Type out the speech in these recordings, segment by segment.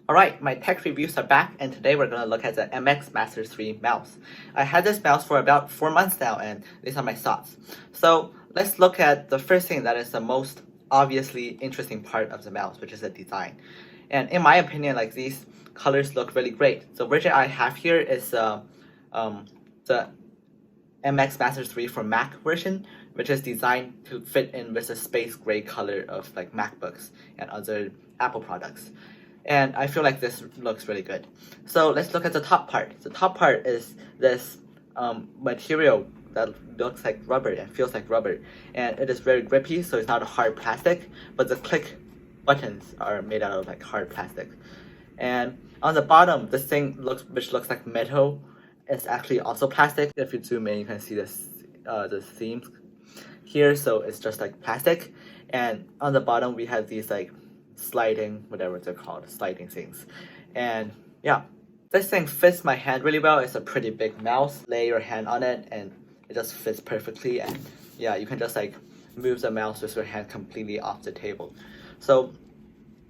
Alright, my tech reviews are back, and today we're going to look at the MX Master 3 mouse. I had this mouse for about 4 months now, and these are my thoughts. So let's look at the first thing that is the most obviously interesting part of the mouse, which is the design. And in my opinion, like, these colors look really great. The version I have here is the MX Master 3 for Mac version, which is designed to fit in with the space gray color of like MacBooks and other Apple products. And I feel like this looks really good. So let's look at the top part. The top part is this material that looks like rubber and feels like rubber, and it is very grippy, so it's not a hard plastic, but the click buttons are made out of like hard plastic. And on the bottom, this thing which looks like metal, is actually also plastic. If you zoom in, you can see this the seams here, so it's just like plastic. And on the bottom, we have these like sliding, whatever they're called, sliding things. And yeah, this thing fits my hand really well. It's a pretty big mouse. Lay your hand on it and it just fits perfectly. And yeah, you can just like move the mouse with your hand completely off the table. So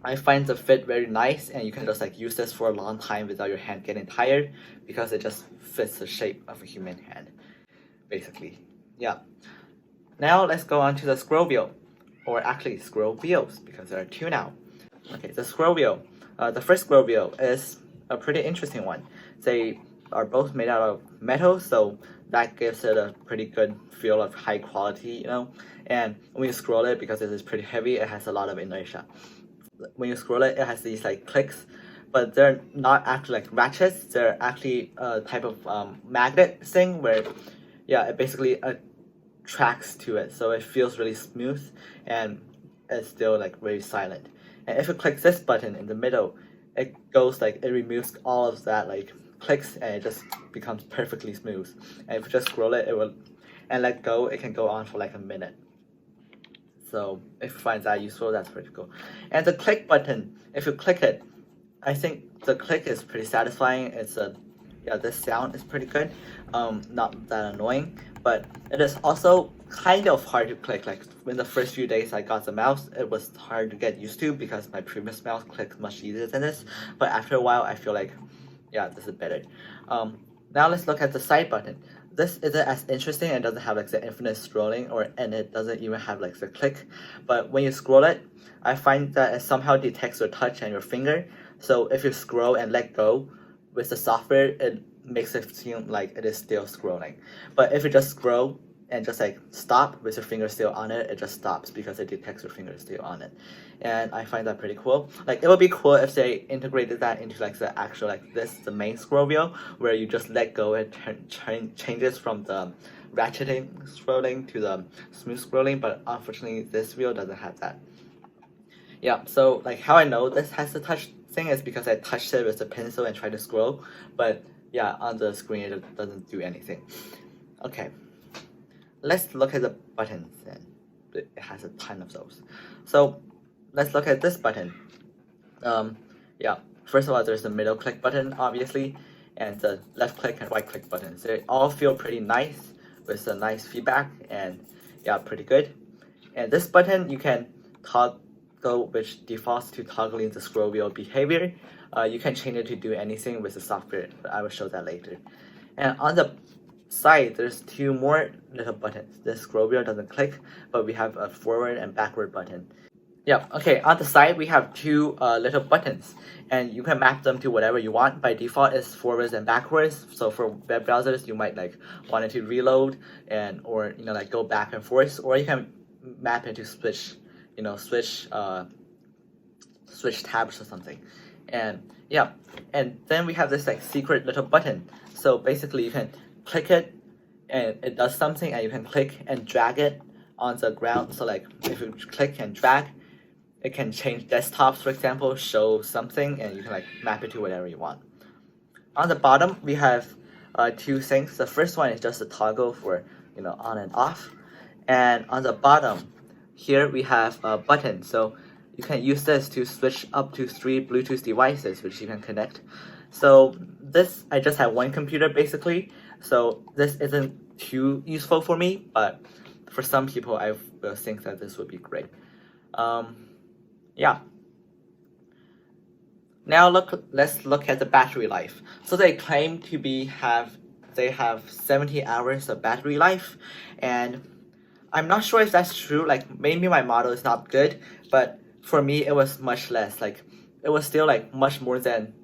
I find the fit very nice, and you can just like use this for a long time without your hand getting tired, because it just fits the shape of a human hand, basically. Yeah. Now let's go on to the scroll wheel, or actually scroll wheels, because there are two now. Okay, the scroll wheel. The first scroll wheel is a pretty interesting one. They are both made out of metal, so that gives it a pretty good feel of high quality, you know. And when you scroll it, because it is pretty heavy, it has a lot of inertia. When you scroll it, it has these like clicks, but they're not actually like ratchets. They're actually a type of magnet thing where, yeah, it basically tracks to it, so it feels really smooth and it's still like very silent. And if you click this button in the middle, it goes like, it removes all of that like clicks, and it just becomes perfectly smooth. And if you just scroll it, it will, and let go, it can go on for like a minute. So if you find that useful, that's pretty cool. And the click button, if you click it, I think the click is pretty satisfying. Yeah, this sound is pretty good. Not that annoying, but it is also kind of hard to click. Like in the first few days I got the mouse, it was hard to get used to because my previous mouse clicked much easier than this. But after a while, I feel like, yeah, this is better. Now let's look at the side button. This isn't as interesting and doesn't have like the infinite scrolling, and it doesn't even have like the click. But when you scroll it, I find that it somehow detects your touch and your finger. So if you scroll and let go with the software, it makes it seem like it is still scrolling. But if you just scroll and just like stop with your finger still on it, it just stops because it detects your finger still on it. And I find that pretty cool. Like, it would be cool if they integrated that into like the actual like the main scroll wheel, where you just let go and changes from the ratcheting scrolling to the smooth scrolling. But unfortunately, this wheel doesn't have that. Yeah, so like how I know this has the touch thing is because I touched it with a pencil and tried to scroll, but yeah, on the screen it doesn't do anything. Okay, let's look at the buttons then. It has a ton of those. So let's look at this button. Yeah, first of all, there's the middle click button, obviously, and the left click and right click buttons. They all feel pretty nice with a nice feedback, and yeah, pretty good. And this button, you can toggle, which defaults to toggling the scroll wheel behavior. You can change it to do anything with the software, but I will show that later. And on the side, there's two more little buttons. The scroll wheel doesn't click, but we have a forward and backward button. Yeah, okay, on the side we have two little buttons, and you can map them to whatever you want. By default, it's forwards and backwards. So for web browsers, you might like want it to reload or you know, like go back and forth, or you can map it to switch, you know, switch tabs or something. And yeah, and then we have this like secret little button. So basically, you can click it and it does something, and you can click and drag it on the ground. So like if you click and drag, it can change desktops, for example, show something, and you can like map it to whatever you want. On the bottom, we have two things. The first one is just a toggle for, you know, on and off. And on the bottom here, we have a button. So you can use this to switch up to 3 Bluetooth devices, which you can connect. So this, I just have one computer basically. So this isn't too useful for me, but for some people, I will think that this would be great. Yeah. Now let's look at the battery life. So they claim to they have 70 hours of battery life, and I'm not sure if that's true. Like maybe my model is not good, but for me it was much less. Like it was still like much more than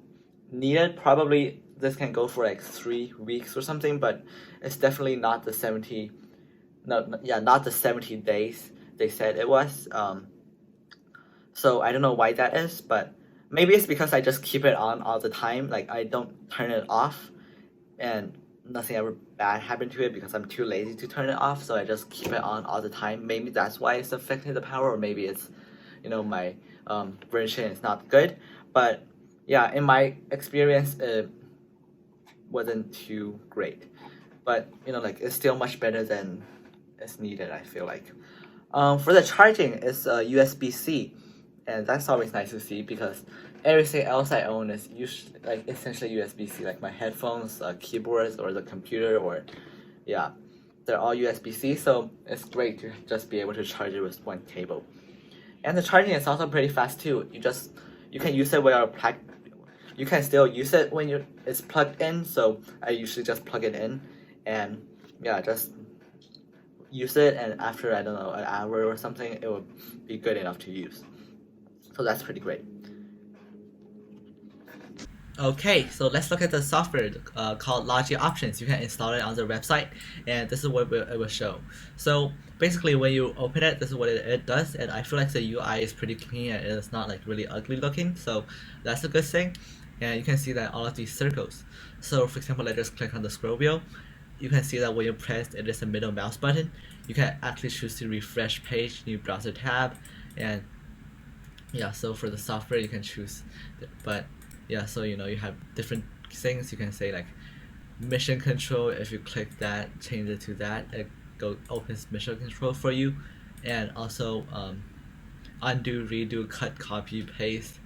needed. Probably this can go for like 3 weeks or something, but it's definitely not the 70. No, yeah, not the 70 days they said it was. So I don't know why that is, but maybe it's because I just keep it on all the time. Like I don't turn it off, and nothing ever bad happened to it because I'm too lazy to turn it off. So I just keep it on all the time. Maybe that's why it's affecting the power, or maybe it's, my version is not good. But yeah, in my experience, it wasn't too great. But like it's still much better than is needed. I feel like. For the charging, it's USB-C, and that's always nice to see because everything else I own is usually like essentially USB-C, like my headphones, keyboards, or the computer, or yeah, they're all USB-C. So it's great to just be able to charge it with one cable. And the charging is also pretty fast too. You can use it without you can still use it when it's plugged in. So I usually just plug it in, and yeah, just use it, and after I don't know an hour or something, it will be good enough to use. So that's pretty great. Okay, so let's look at the software called Logi Options. You can install it on the website, and this is what it will show. So basically, when you open it, this is what it does, and I feel like the UI is pretty clean and it's not like really ugly looking. So that's a good thing, and you can see that all of these circles. So for example, let's just click on the scroll wheel. You can see that when you press it is the middle mouse button, you can actually choose to refresh page, new browser tab, and yeah, so for the software you can choose, but yeah, so you have different things. You can say like mission control. If you click that, change it to that, it opens mission control for you, and also undo, redo, cut, copy, paste,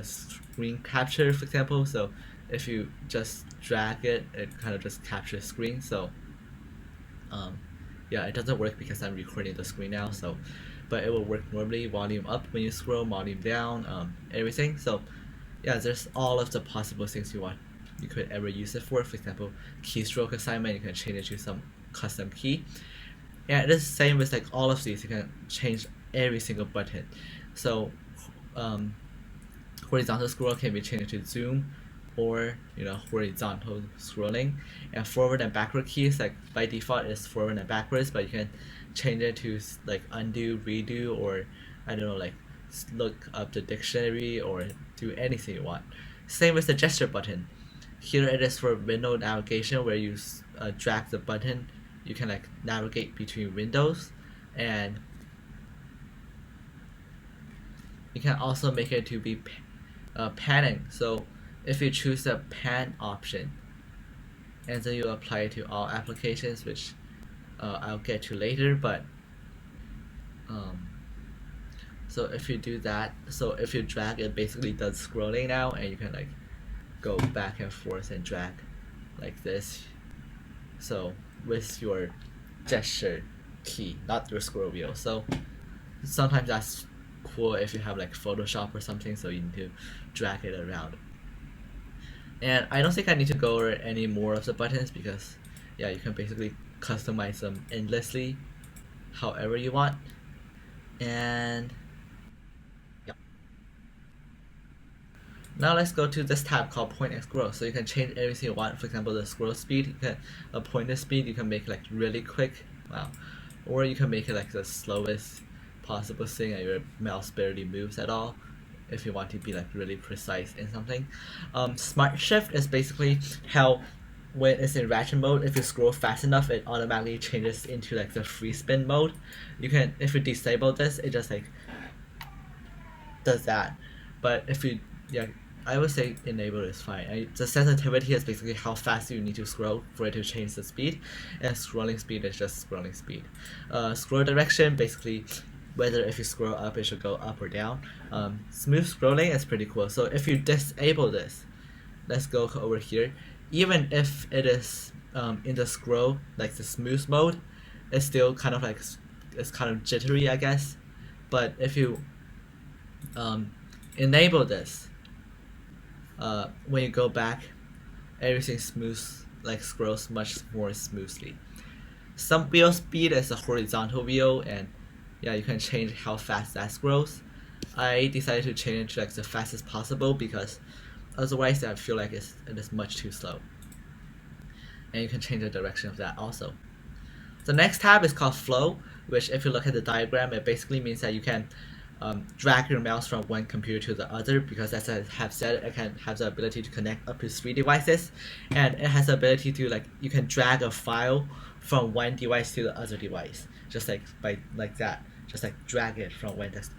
screen capture, for example. So if you just drag it, it kind of just captures screen. So yeah, it doesn't work because I'm recording the screen now. So but it will work normally. Volume up when you scroll, volume down, everything. So yeah, there's all of the possible things you could ever use it for. For example, keystroke assignment, you can change it to some custom key. And it is the same with like all of these. You can change every single button. So horizontal scroll can be changed to zoom, or horizontal scrolling, and forward and backward keys, like by default is forward and backwards, but you can change it to like undo, redo, or I don't know, like look up the dictionary or do anything you want. Same with the gesture button. Here it is for window navigation, where you drag the button, you can like navigate between windows, and you can also make it to be panning. So if you choose the pan option, and then you apply it to all applications, which I'll get to later, but so if you do that, so if you drag, it basically does scrolling now, and you can like go back and forth and drag like this. So with your gesture key, not your scroll wheel. So sometimes that's cool if you have like Photoshop or something, so you need to drag it around. And I don't think I need to go over any more of the buttons because yeah, you can basically customize them endlessly however you want. And yeah, now let's go to this tab called point and scroll. So you can change everything you want. For example, the scroll speed, you can pointer speed, you can make like really quick, wow, or you can make it like the slowest possible thing and your mouse barely moves at all if you want to be like really precise in something. Smart shift is basically how when it's in ratchet mode, if you scroll fast enough, it automatically changes into like the free spin mode. You can, if you disable this, it just like does that. But if you, yeah, I would say enable is fine. The sensitivity is basically how fast you need to scroll for it to change the speed, and scrolling speed is just scrolling speed. Scroll direction, basically whether if you scroll up, it should go up or down. Smooth scrolling is pretty cool. So if you disable this, let's go over here. Even if it is in the scroll, like the smooth mode, it's still kind of like, it's kind of jittery, I guess. But if you enable this, when you go back, everything smooth, like scrolls much more smoothly. Some wheel speed is a horizontal wheel, and yeah, you can change how fast that scrolls. I decided to change it to like the fastest possible because otherwise I feel like it is much too slow. And you can change the direction of that also. The next tab is called flow, which if you look at the diagram, it basically means that you can drag your mouse from one computer to the other, because as I have said, it can have the ability to connect up to 3 devices, and it has the ability to like, you can drag a file from one device to the other device, just like by like that, just like drag it from one desk.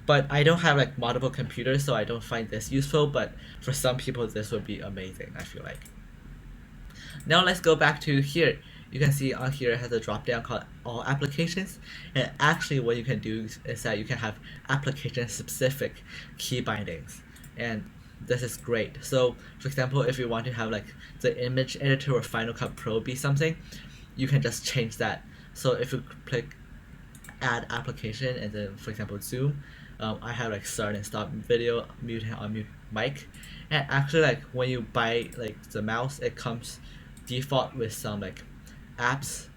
But I don't have like multiple computers, so I don't find this useful, but for some people this would be amazing, I feel like. Now let's go back to here. You can see on here it has a drop down called all applications, and actually what you can do is that you can have application specific key bindings, and this is great. So for example, if you want to have like the image editor or Final Cut Pro be something, you can just change that. So if you click add application and then for example zoom, I have like start and stop video, mute and unmute mic, and actually like when you buy like the mouse, it comes default with some like apps,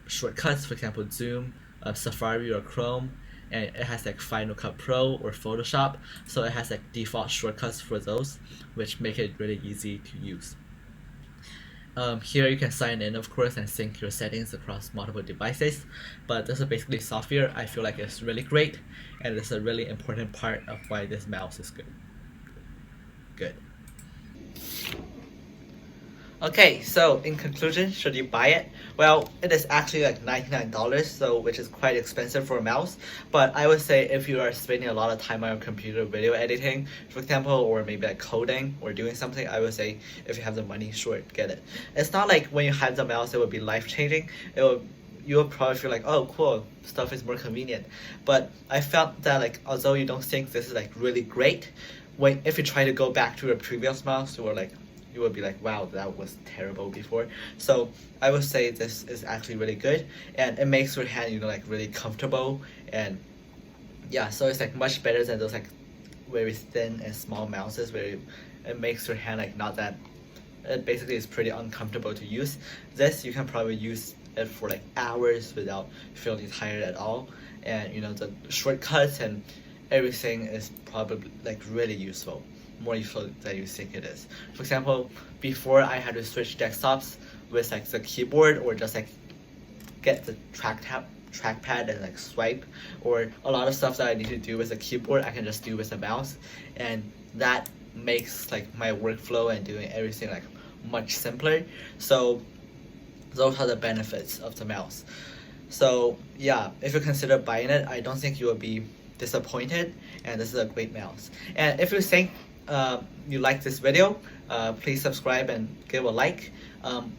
shortcuts, for example zoom, Safari or Chrome, and it has like Final Cut Pro or Photoshop, so it has like default shortcuts for those, which make it really easy to use. Here you can sign in, of course, and sync your settings across multiple devices, but this is basically software. I feel like it's really great, and it's a really important part of why this mouse is good. Okay, so in conclusion, should you buy it? Well, it is actually like $99, so which is quite expensive for a mouse. But I would say if you are spending a lot of time on your computer video editing, for example, or maybe like coding or doing something, I would say if you have the money, sure, get it. It's not like when you have the mouse, it would be life changing. You'll probably feel like, oh cool, stuff is more convenient. But I felt that like although you don't think this is like really great, if you try to go back to your previous mouse, you would be like, wow, that was terrible before. So I would say this is actually really good, and it makes your hand, like really comfortable, and yeah, so it's like much better than those like very thin and small mouses where it makes your hand like not that, it basically is pretty uncomfortable to use. This you can probably use it for like hours without feeling tired at all, and the shortcuts and everything is probably like really useful, more useful than you think it is. For example, before I had to switch desktops with like the keyboard, or just like get the trackpad and like swipe, or a lot of stuff that I need to do with the keyboard I can just do with the mouse, and that makes like my workflow and doing everything like much simpler. So those are the benefits of the mouse. So yeah, if you consider buying it, I don't think you will be disappointed, and this is a great mouse. And if you think you like this video, please subscribe and give a like.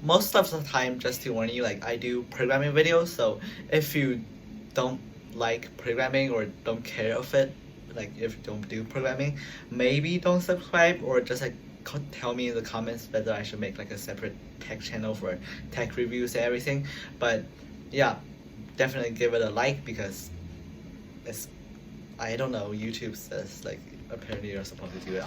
Most of the time, just to warn you, like I do programming videos, so if you don't like programming or don't care of it, like if you don't do programming, maybe don't subscribe, or just like tell me in the comments whether I should make like a separate tech channel for tech reviews and everything. But yeah, definitely give it a like, because it's, I don't know, YouTube says like apparently you're supposed to do it.